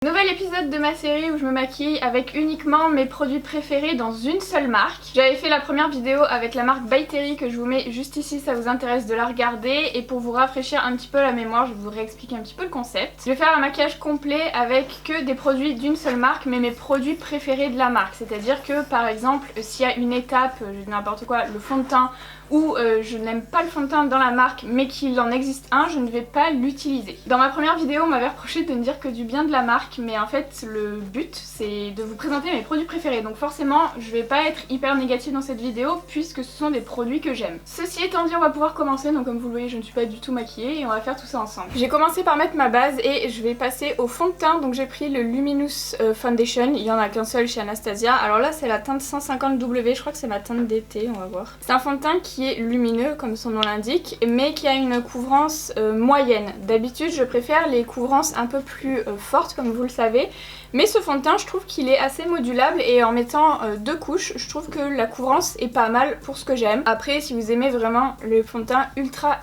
Nouvel épisode de ma série où je me maquille avec uniquement mes produits préférés dans une seule marque. J'avais fait la première vidéo avec la marque By Terry que je vous mets juste ici si ça vous intéresse de la regarder. Et pour vous rafraîchir un petit peu la mémoire, je vais vous réexpliquer un petit peu le concept. Je vais faire un maquillage complet avec que des produits d'une seule marque mais mes produits préférés de la marque. C'est-à-dire que par exemple s'il y a une étape, n'importe quoi, le fond de teint, ou je n'aime pas le fond de teint dans la marque mais qu'il en existe un, je ne vais pas l'utiliser. Dans ma première vidéo on m'avait reproché de ne dire que du bien de la marque, mais en fait le but c'est de vous présenter mes produits préférés, donc forcément je vais pas être hyper négative dans cette vidéo puisque ce sont des produits que j'aime. Ceci étant dit, on va pouvoir commencer, donc comme vous le voyez je ne suis pas du tout maquillée et on va faire tout ça ensemble. J'ai commencé par mettre ma base et je vais passer au fond de teint, donc j'ai pris le Luminous Foundation, il y en a qu'un seul chez Anastasia. Alors là c'est la teinte 150W, je crois que c'est ma teinte d'été, on va voir. C'est un fond de teint qui est lumineux comme son nom l'indique mais qui a une couvrance moyenne. D'habitude je préfère les couvrances un peu plus fortes comme vous le savez, mais ce fond de teint je trouve qu'il est assez modulable et en mettant deux couches je trouve que la couvrance est pas mal pour ce que j'aime. Après si vous aimez vraiment le fond de teint ultra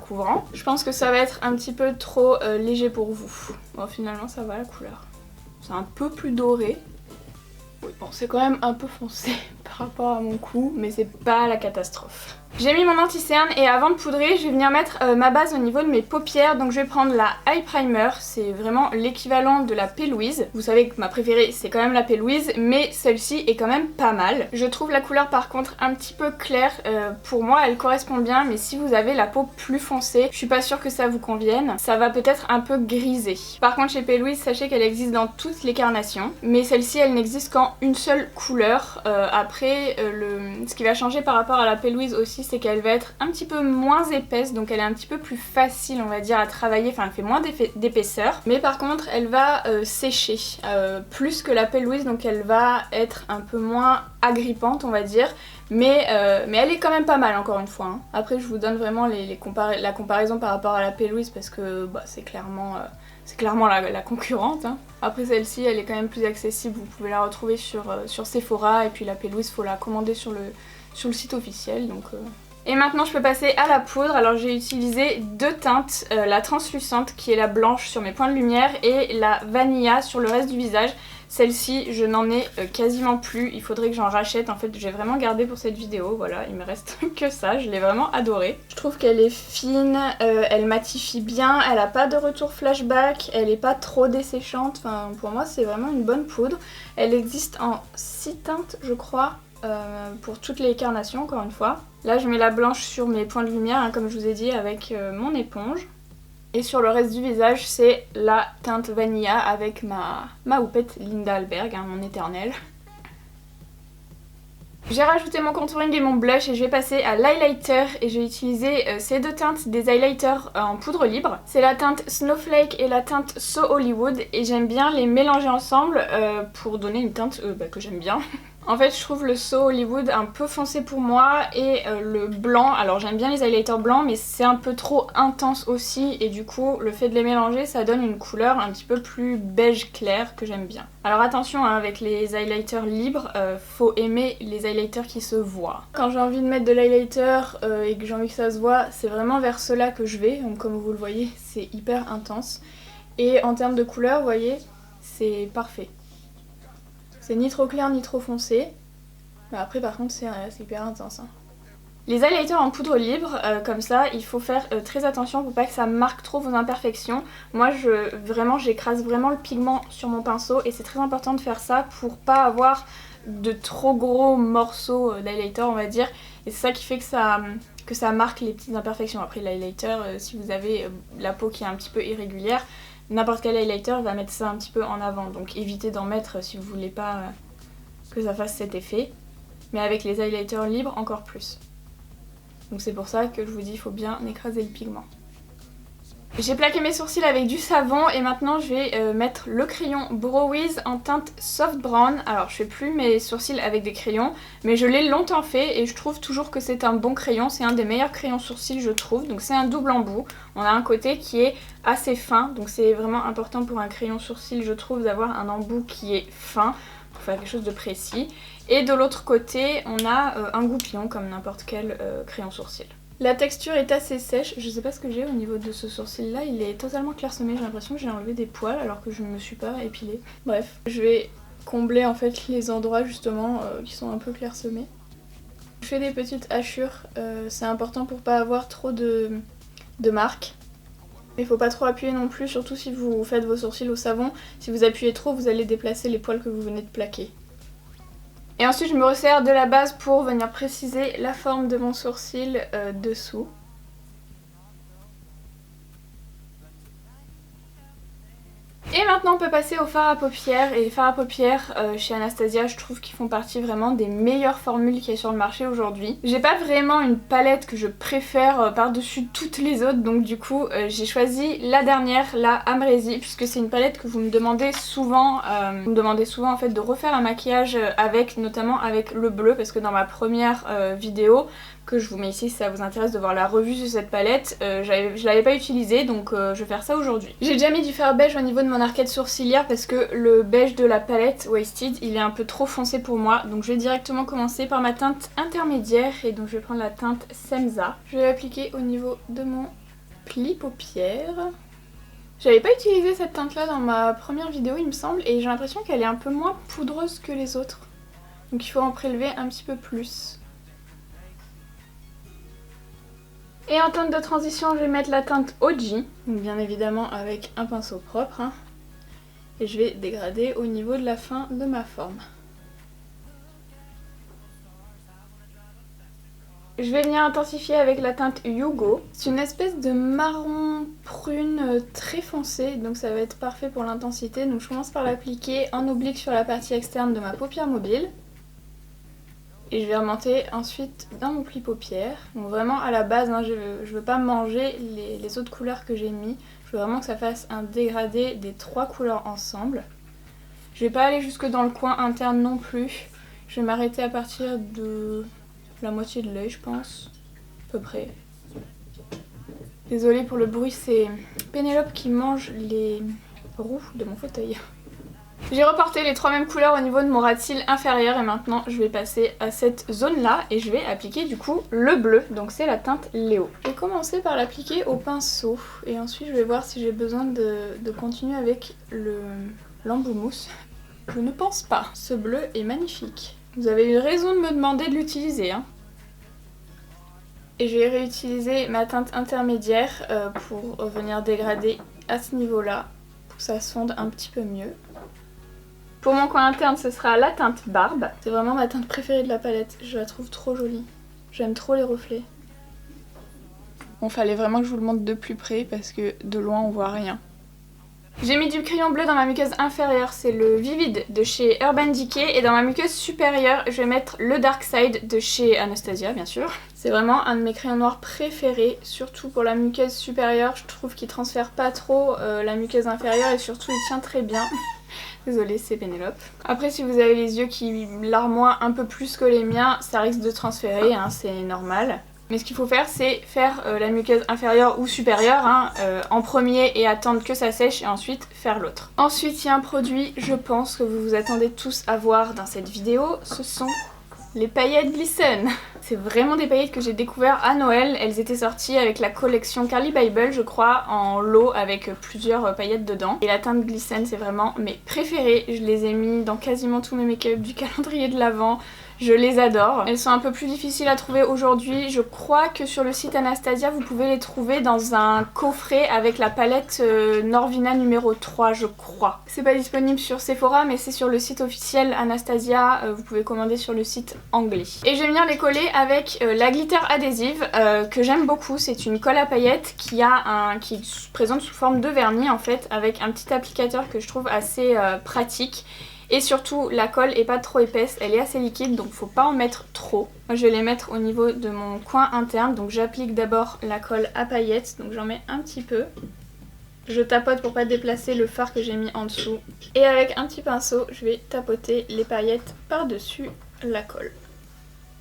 couvrant, je pense que ça va être un petit peu trop léger pour vous. Bon finalement ça va la couleur. C'est un peu plus doré. Oui, bon, c'est quand même un peu foncé par rapport à mon cou, mais c'est pas la catastrophe. J'ai mis mon anti-cerne et avant de poudrer, je vais venir mettre ma base au niveau de mes paupières. Donc je vais prendre la Eye Primer, c'est vraiment l'équivalent de la P. Louise. Vous savez que ma préférée c'est quand même la P. Louise, mais celle-ci est quand même pas mal. Je trouve la couleur par contre un petit peu claire, pour moi elle correspond bien, mais si vous avez la peau plus foncée, je suis pas sûre que ça vous convienne. Ça va peut-être un peu griser. Par contre chez P. Louise, sachez qu'elle existe dans toutes les carnations, mais celle-ci elle n'existe qu'en une seule couleur. Après, ce qui va changer par rapport à la P. Louise aussi, c'est qu'elle va être un petit peu moins épaisse, donc elle est un petit peu plus facile on va dire à travailler, enfin elle fait moins d'épaisseur, mais par contre elle va sécher plus que la P. Louise, donc elle va être un peu moins agrippante on va dire, mais elle est quand même pas mal encore une fois, hein. Après je vous donne vraiment la comparaison par rapport à la P. Louise parce que bah, c'est clairement la concurrente, hein. Après celle-ci elle est quand même plus accessible, vous pouvez la retrouver sur Sephora, et puis la P. Louise faut la commander sur le site officiel donc... Et maintenant je peux passer à la poudre. Alors j'ai utilisé deux teintes, la translucente qui est la blanche sur mes points de lumière et la vanilla sur le reste du visage. Celle-ci je n'en ai quasiment plus, il faudrait que j'en rachète. En fait j'ai vraiment gardé pour cette vidéo, voilà, il me reste que ça, je l'ai vraiment adorée. Je trouve qu'elle est fine, elle matifie bien, elle a pas de retour flashback, elle est pas trop desséchante, enfin pour moi c'est vraiment une bonne poudre. Elle existe en 6 teintes je crois. Pour toutes les carnations encore une fois. Là je mets la blanche sur mes points de lumière, hein, comme je vous ai dit, avec mon éponge. Et sur le reste du visage c'est la teinte vanilla avec ma houppette Linda Alberg, hein, mon éternel. J'ai rajouté mon contouring et mon blush et je vais passer à l'highlighter et j'ai utilisé ces deux teintes des highlighters en poudre libre. C'est la teinte Snowflake et la teinte So Hollywood et j'aime bien les mélanger ensemble pour donner une teinte que j'aime bien. En fait je trouve le So Hollywood un peu foncé pour moi et le blanc, alors j'aime bien les highlighters blancs mais c'est un peu trop intense aussi et du coup le fait de les mélanger ça donne une couleur un petit peu plus beige clair que j'aime bien. Alors attention hein, avec les highlighters libres, faut aimer les highlighters qui se voient. Quand j'ai envie de mettre de l'highlighter et que j'ai envie que ça se voit, c'est vraiment vers cela que je vais, donc comme vous le voyez c'est hyper intense. Et en termes de couleur vous voyez c'est parfait. C'est ni trop clair ni trop foncé. Mais après par contre c'est hyper intense, hein. Les highlighters en poudre libre, comme ça, il faut faire très attention pour pas que ça marque trop vos imperfections. Moi j'écrase vraiment le pigment sur mon pinceau et c'est très important de faire ça pour pas avoir de trop gros morceaux d'highlighter on va dire. Et c'est ça qui fait que ça marque les petites imperfections. Après l'highlighter, si vous avez la peau qui est un petit peu irrégulière, n'importe quel highlighter va mettre ça un petit peu en avant, donc évitez d'en mettre si vous voulez pas que ça fasse cet effet. Mais avec les highlighters libres, encore plus. Donc c'est pour ça que je vous dis il faut bien écraser le pigment. J'ai plaqué mes sourcils avec du savon et maintenant je vais mettre le crayon Browiz en teinte soft brown. Alors je fais plus mes sourcils avec des crayons mais je l'ai longtemps fait et je trouve toujours que c'est un bon crayon, c'est un des meilleurs crayons sourcils je trouve. Donc c'est un double embout, on a un côté qui est assez fin donc c'est vraiment important pour un crayon sourcil je trouve d'avoir un embout qui est fin pour faire quelque chose de précis. Et de l'autre côté on a un goupillon comme n'importe quel crayon sourcil. La texture est assez sèche, je sais pas ce que j'ai au niveau de ce sourcil là, il est totalement clairsemé, j'ai l'impression que j'ai enlevé des poils alors que je ne me suis pas épilée. Bref, je vais combler en fait les endroits justement qui sont un peu clairsemés. Je fais des petites hachures, c'est important pour pas avoir trop de marques. Il faut pas trop appuyer non plus, surtout si vous faites vos sourcils au savon. Si vous appuyez trop, vous allez déplacer les poils que vous venez de plaquer. Et ensuite je me resserre de la base pour venir préciser la forme de mon sourcil dessous. Et maintenant on peut passer au fard à paupières, et les fards à paupières chez Anastasia je trouve qu'ils font partie vraiment des meilleures formules qu'il y a sur le marché aujourd'hui. J'ai pas vraiment une palette que je préfère par-dessus toutes les autres, donc du coup j'ai choisi la dernière, la Amrezy, puisque c'est une palette que vous me demandez souvent, en fait de refaire un maquillage avec, notamment avec le bleu, parce que dans ma première vidéo que je vous mets ici si ça vous intéresse de voir la revue sur cette palette, je l'avais pas utilisée donc je vais faire ça aujourd'hui. J'ai déjà mis du fard beige au niveau de mon arcade sourcilière parce que le beige de la palette Wasted il est un peu trop foncé pour moi, donc je vais directement commencer par ma teinte intermédiaire et donc je vais prendre la teinte Semza. Je vais l'appliquer au niveau de mon pli paupière. J'avais pas utilisé cette teinte là dans ma première vidéo il me semble, et j'ai l'impression qu'elle est un peu moins poudreuse que les autres, donc il faut en prélever un petit peu plus. Et en teinte de transition, je vais mettre la teinte OG, donc bien évidemment avec un pinceau propre, hein, et je vais dégrader au niveau de la fin de ma forme. Je vais venir intensifier avec la teinte Yugo. C'est une espèce de marron prune très foncé, donc ça va être parfait pour l'intensité. Donc je commence par l'appliquer en oblique sur la partie externe de ma paupière mobile. Et je vais remonter ensuite dans mon pli paupière. Donc vraiment à la base, hein, je veux pas manger les autres couleurs que j'ai mis. Je veux vraiment que ça fasse un dégradé des trois couleurs ensemble. Je vais pas aller jusque dans le coin interne non plus. Je vais m'arrêter à partir de la moitié de l'œil je pense. À peu près. Désolée pour le bruit, c'est Pénélope qui mange les roues de mon fauteuil. J'ai reporté les trois mêmes couleurs au niveau de mon ras de cils inférieur et maintenant je vais passer à cette zone là et je vais appliquer du coup le bleu, donc c'est la teinte Léo. Je vais commencer par l'appliquer au pinceau et ensuite je vais voir si j'ai besoin de continuer avec l'embout mousse. Je ne pense pas. Ce bleu est magnifique. Vous avez eu raison de me demander de l'utiliser, hein. Et je vais réutiliser ma teinte intermédiaire pour venir dégrader à ce niveau là, pour que ça se fonde un petit peu mieux. Pour mon coin interne, ce sera la teinte Barbe. C'est vraiment ma teinte préférée de la palette. Je la trouve trop jolie. J'aime trop les reflets. Bon, fallait vraiment que je vous le montre de plus près parce que de loin on voit rien. J'ai mis du crayon bleu dans ma muqueuse inférieure, c'est le Vivid de chez Urban Decay. Et dans ma muqueuse supérieure, je vais mettre le Dark Side de chez Anastasia, bien sûr. C'est vraiment un de mes crayons noirs préférés, surtout pour la muqueuse supérieure. Je trouve qu'il transfère pas trop la muqueuse inférieure et surtout il tient très bien. Désolée, c'est Pénélope. Après, si vous avez les yeux qui larmoient un peu plus que les miens, ça risque de transférer, hein, c'est normal. Mais ce qu'il faut faire, c'est faire la muqueuse inférieure ou supérieure en premier et attendre que ça sèche et ensuite faire l'autre. Ensuite, il y a un produit, je pense, que vous vous attendez tous à voir dans cette vidéo, ce sont les paillettes Glisten. C'est vraiment des paillettes que j'ai découvert à Noël. Elles étaient sorties avec la collection Carly Bible, je crois, en lot avec plusieurs paillettes dedans. Et la teinte Glisten, c'est vraiment mes préférées. Je les ai mis dans quasiment tous mes make-up du calendrier de l'Avent. Je les adore. Elles sont un peu plus difficiles à trouver aujourd'hui. Je crois que sur le site Anastasia, vous pouvez les trouver dans un coffret avec la palette Norvina numéro 3, je crois. C'est pas disponible sur Sephora, mais c'est sur le site officiel Anastasia. Vous pouvez commander sur le site anglais. Et je vais venir les coller avec la glitter adhésive que j'aime beaucoup. C'est une colle à paillettes qui est présente sous forme de vernis en fait, avec un petit applicateur que je trouve assez pratique. Et surtout, la colle est pas trop épaisse, elle est assez liquide, donc faut pas en mettre trop. Moi je vais les mettre au niveau de mon coin interne, donc j'applique d'abord la colle à paillettes, donc j'en mets un petit peu. Je tapote pour pas déplacer le fard que j'ai mis en dessous. Et avec un petit pinceau, je vais tapoter les paillettes par-dessus la colle.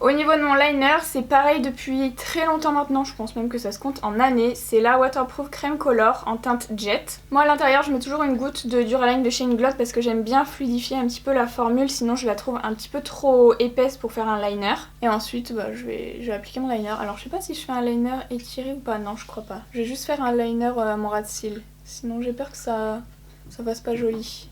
Au niveau de mon liner, c'est pareil depuis très longtemps maintenant, je pense même que ça se compte en années. C'est la Waterproof Crème Color en teinte Jet. Moi à l'intérieur je mets toujours une goutte de Duraline de chez Inglot parce que j'aime bien fluidifier un petit peu la formule, sinon je la trouve un petit peu trop épaisse pour faire un liner. Et ensuite je vais appliquer mon liner. Alors je sais pas si je fais un liner étiré ou pas, non je crois pas. Je vais juste faire un liner à mon ras de cils, sinon j'ai peur que ça fasse pas joli.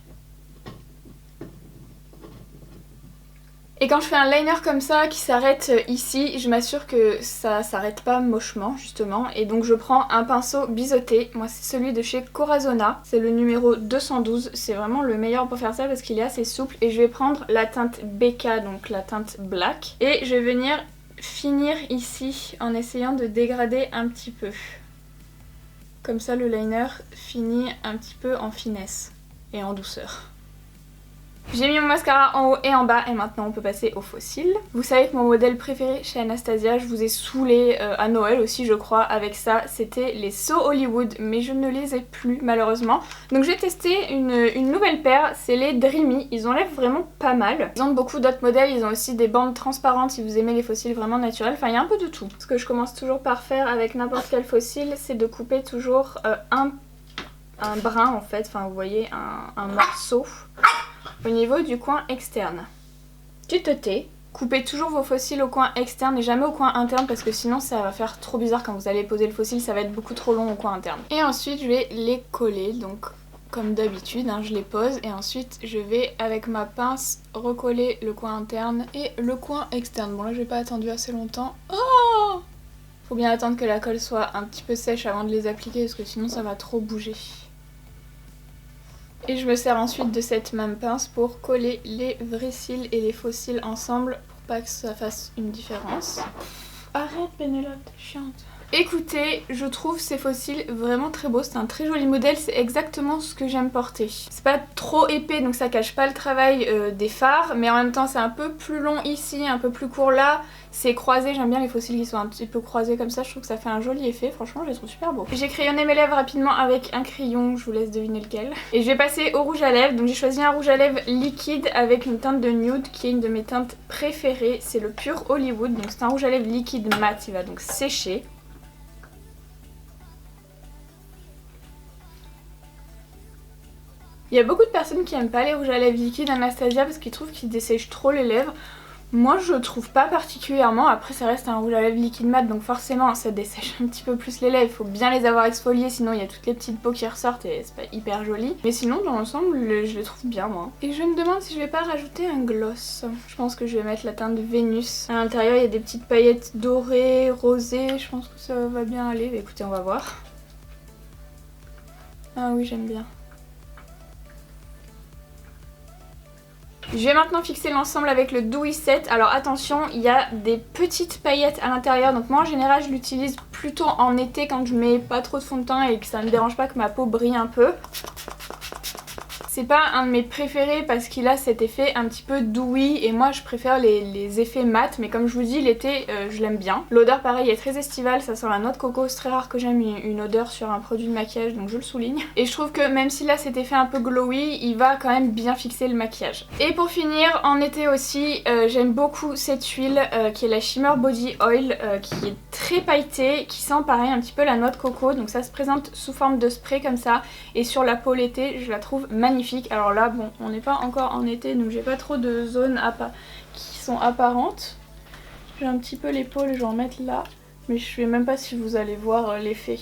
Et quand je fais un liner comme ça qui s'arrête ici, je m'assure que ça s'arrête pas mochement justement. Et donc je prends un pinceau biseauté, moi c'est celui de chez Corazona, c'est le numéro 212, c'est vraiment le meilleur pour faire ça parce qu'il est assez souple. Et je vais prendre la teinte BK, donc la teinte black. Et je vais venir finir ici en essayant de dégrader un petit peu. Comme ça le liner finit un petit peu en finesse et en douceur. J'ai mis mon mascara en haut et en bas et maintenant on peut passer aux faux cils. Vous savez que mon modèle préféré chez Anastasia, je vous ai saoulé à Noël aussi je crois avec ça, c'était les So Hollywood, mais je ne les ai plus malheureusement. Donc j'ai testé une nouvelle paire, c'est les Dreamy, ils ont l'air vraiment pas mal. Ils ont beaucoup d'autres modèles, ils ont aussi des bandes transparentes si vous aimez les faux cils vraiment naturels, enfin il y a un peu de tout. Ce que je commence toujours par faire avec n'importe quel faux cil, c'est de couper toujours un brin en fait, enfin vous voyez un morceau au niveau du coin externe. Tu te tais. Coupez toujours vos faux cils au coin externe et jamais au coin interne parce que sinon ça va faire trop bizarre quand vous allez poser le faux cil, ça va être beaucoup trop long au coin interne. Et ensuite je vais les coller, donc comme d'habitude je les pose et ensuite je vais avec ma pince recoller le coin interne et le coin externe. Bon là j'ai pas attendu assez longtemps. Oh, faut bien attendre que la colle soit un petit peu sèche avant de les appliquer parce que sinon ça va trop bouger. Et je me sers ensuite de cette même pince pour coller les vrais cils et les faux cils ensemble pour pas que ça fasse une différence. Arrête Pénélope, t'es chiante. Écoutez, je trouve ces faux cils vraiment très beaux, c'est un très joli modèle, c'est exactement ce que j'aime porter. C'est pas trop épais donc ça cache pas le travail des fards, mais en même temps c'est un peu plus long ici, un peu plus court là. C'est croisé, j'aime bien les faux cils qui sont un petit peu croisés comme ça, je trouve que ça fait un joli effet, franchement je les trouve super beaux. J'ai crayonné mes lèvres rapidement avec un crayon, je vous laisse deviner lequel. Et je vais passer au rouge à lèvres, donc j'ai choisi un rouge à lèvres liquide avec une teinte de nude qui est une de mes teintes préférées, c'est le Pure Hollywood, donc c'est un rouge à lèvres liquide mat, il va donc sécher. Il y a beaucoup de personnes qui aiment pas les rouges à lèvres liquides Anastasia parce qu'ils trouvent qu'ils dessèchent trop les lèvres. Moi je trouve pas particulièrement, après ça reste un rouge à lèvres liquide mat donc forcément ça dessèche un petit peu plus les lèvres, il faut bien les avoir exfoliées sinon il y a toutes les petites peaux qui ressortent et c'est pas hyper joli. Mais sinon dans l'ensemble je les trouve bien moi. Et je me demande si je vais pas rajouter un gloss. Je pense que je vais mettre la teinte de Vénus. À l'intérieur il y a des petites paillettes dorées, rosées, je pense que ça va bien aller. Mais écoutez on va voir. Ah oui j'aime bien. Je vais maintenant fixer l'ensemble avec le Dewy Set. Alors attention, il y a des petites paillettes à l'intérieur. Donc moi en général je l'utilise plutôt en été quand je mets pas trop de fond de teint et que ça me dérange pas que ma peau brille un peu. C'est pas un de mes préférés parce qu'il a cet effet un petit peu dewy et moi je préfère les effets mat, mais comme je vous dis l'été je l'aime bien. L'odeur pareil est très estivale, ça sent la noix de coco, c'est très rare que j'aime une odeur sur un produit de maquillage donc je le souligne. Et je trouve que même s'il a cet effet un peu glowy, il va quand même bien fixer le maquillage. Et pour finir, en été aussi, j'aime beaucoup cette huile qui est la Shimmer Body Oil qui est très pailletée, qui sent pareil un petit peu la noix de coco, donc ça se présente sous forme de spray comme ça et sur la peau l'été je la trouve magnifique. Alors là bon on n'est pas encore en été donc j'ai pas trop de zones qui sont apparentes. J'ai un petit peu l'épaule, je vais en mettre là mais je sais même pas si vous allez voir l'effet.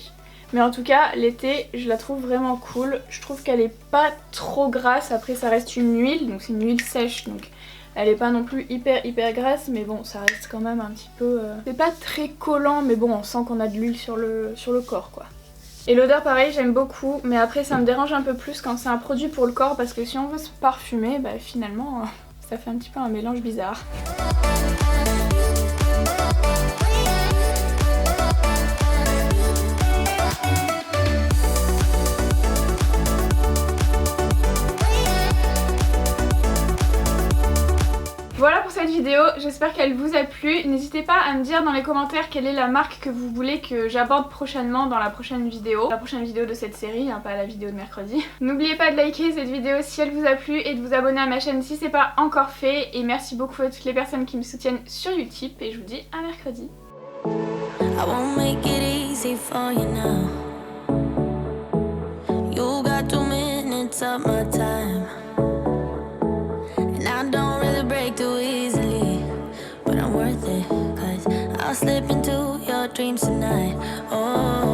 Mais en tout cas l'été je la trouve vraiment cool. Je trouve qu'elle est pas trop grasse, après ça reste une huile donc c'est une huile sèche donc elle est pas non plus hyper grasse mais bon ça reste quand même un petit peu... C'est pas très collant mais bon on sent qu'on a de l'huile sur le corps quoi. Et l'odeur pareil j'aime beaucoup mais après ça me dérange un peu plus quand c'est un produit pour le corps parce que si on veut se parfumer bah finalement ça fait un petit peu un mélange bizarre. Voilà pour cette vidéo. vidéo, j'espère qu'elle vous a plu. N'hésitez pas à me dire dans les commentaires quelle est la marque que vous voulez que j'aborde prochainement dans la prochaine vidéo. La prochaine vidéo de cette série, hein, pas la vidéo de mercredi. N'oubliez pas de liker cette vidéo si elle vous a plu et de vous abonner à ma chaîne si c'est pas encore fait. Et merci beaucoup à toutes les personnes qui me soutiennent sur Utip et je vous dis à mercredi. I won't make it easy for you now. You got 2 minutes of my time, and I don't really break too easily, but I'm worth it, 'cause I'll slip into your dreams tonight. Oh.